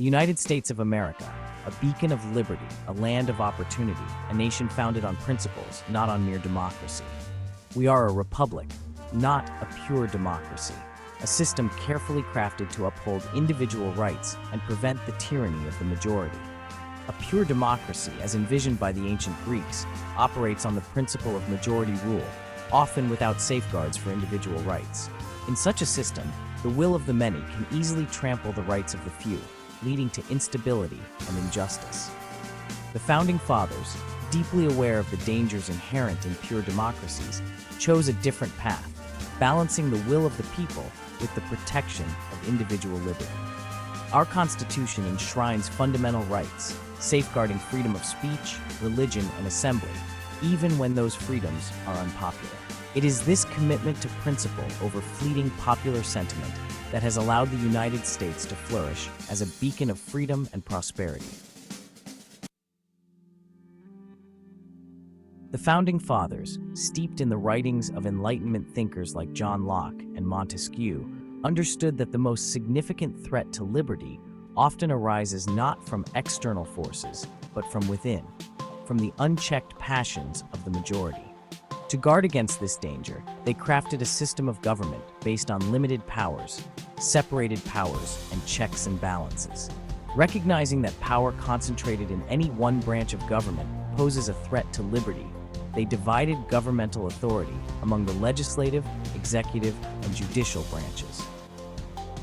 The United States of America, a beacon of liberty, a land of opportunity, a nation founded on principles, not on mere democracy. We are a republic, not a pure democracy, a system carefully crafted to uphold individual rights and prevent the tyranny of the majority. A pure democracy, as envisioned by the ancient Greeks, operates on the principle of majority rule, often without safeguards for individual rights. In such a system, the will of the many can easily trample the rights of the few, leading to instability and injustice. The Founding Fathers, deeply aware of the dangers inherent in pure democracies, chose a different path, balancing the will of the people with the protection of individual liberty. Our Constitution enshrines fundamental rights, safeguarding freedom of speech, religion, and assembly, even when those freedoms are unpopular. It is this commitment to principle over fleeting popular sentiment that has allowed the United States to flourish as a beacon of freedom and prosperity. The Founding Fathers, steeped in the writings of Enlightenment thinkers like John Locke and Montesquieu, understood that the most significant threat to liberty often arises not from external forces, but from within, from the unchecked passions of the majority. To guard against this danger, they crafted a system of government based on limited powers, separated powers, and checks and balances. Recognizing that power concentrated in any one branch of government poses a threat to liberty, they divided governmental authority among the legislative, executive, and judicial branches.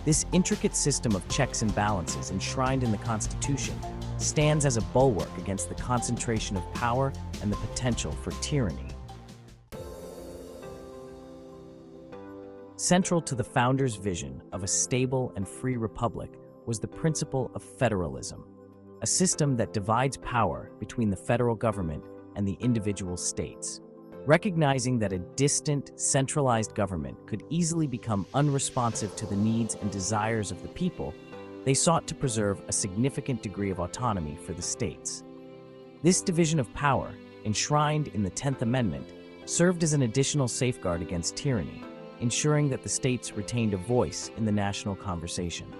This intricate system of checks and balances enshrined in the Constitution stands as a bulwark against the concentration of power and the potential for tyranny. Central to the founders' vision of a stable and free republic was the principle of federalism, a system that divides power between the federal government and the individual states. Recognizing that a distant, centralized government could easily become unresponsive to the needs and desires of the people, they sought to preserve a significant degree of autonomy for the states. This division of power, enshrined in the 10th Amendment, served as an additional safeguard against tyranny, ensuring that the states retained a voice in the national conversation.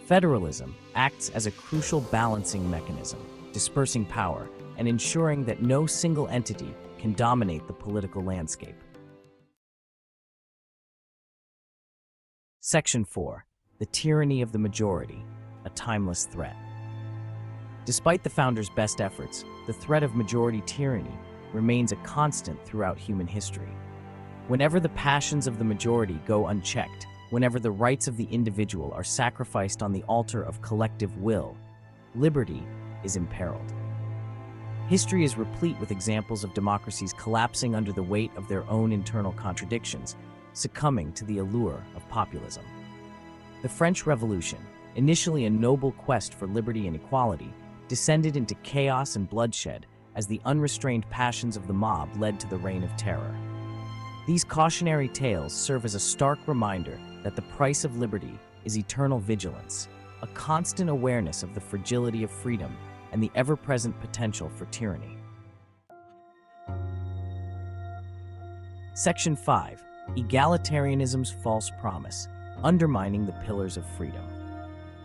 Federalism acts as a crucial balancing mechanism, dispersing power and ensuring that no single entity can dominate the political landscape. Section 4. The tyranny of the majority, a timeless threat. Despite the founders' best efforts, the threat of majority tyranny remains a constant throughout human history. Whenever the passions of the majority go unchecked, whenever the rights of the individual are sacrificed on the altar of collective will, liberty is imperiled. History is replete with examples of democracies collapsing under the weight of their own internal contradictions, succumbing to the allure of populism. The French Revolution, initially a noble quest for liberty and equality, descended into chaos and bloodshed as the unrestrained passions of the mob led to the Reign of Terror. These cautionary tales serve as a stark reminder that the price of liberty is eternal vigilance, a constant awareness of the fragility of freedom and the ever-present potential for tyranny. Section 5. Egalitarianism's false promise, undermining the pillars of freedom.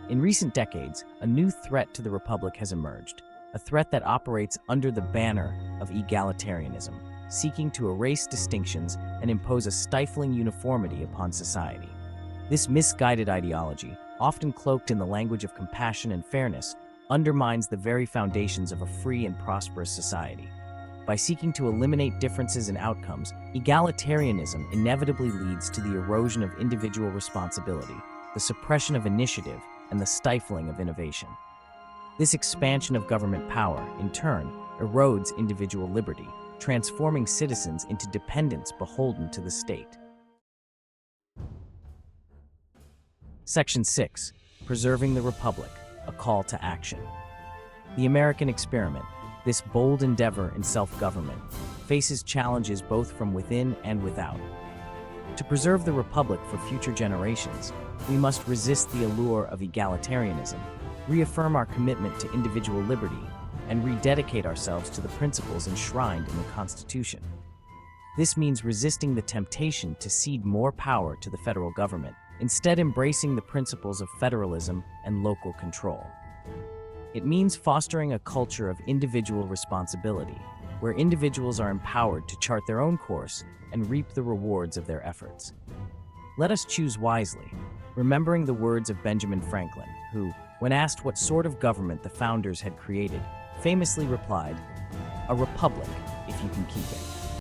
In recent decades, a new threat to the Republic has emerged, a threat that operates under the banner of egalitarianism, seeking to erase distinctions and impose a stifling uniformity upon society. This misguided ideology, often cloaked in the language of compassion and fairness, undermines the very foundations of a free and prosperous society. By seeking to eliminate differences in outcomes, egalitarianism inevitably leads to the erosion of individual responsibility, the suppression of initiative, and the stifling of innovation. This expansion of government power, in turn, erodes individual liberty, transforming citizens into dependents beholden to the state. Section 6. Preserving the Republic, a call to action. The American experiment, this bold endeavor in self-government, faces challenges both from within and without. To preserve the Republic for future generations, we must resist the allure of egalitarianism, reaffirm our commitment to individual liberty, and rededicate ourselves to the principles enshrined in the Constitution. This means resisting the temptation to cede more power to the federal government, instead embracing the principles of federalism and local control. It means fostering a culture of individual responsibility, where individuals are empowered to chart their own course and reap the rewards of their efforts. Let us choose wisely, remembering the words of Benjamin Franklin, who, when asked what sort of government the founders had created, famously replied, "A republic, if you can keep it."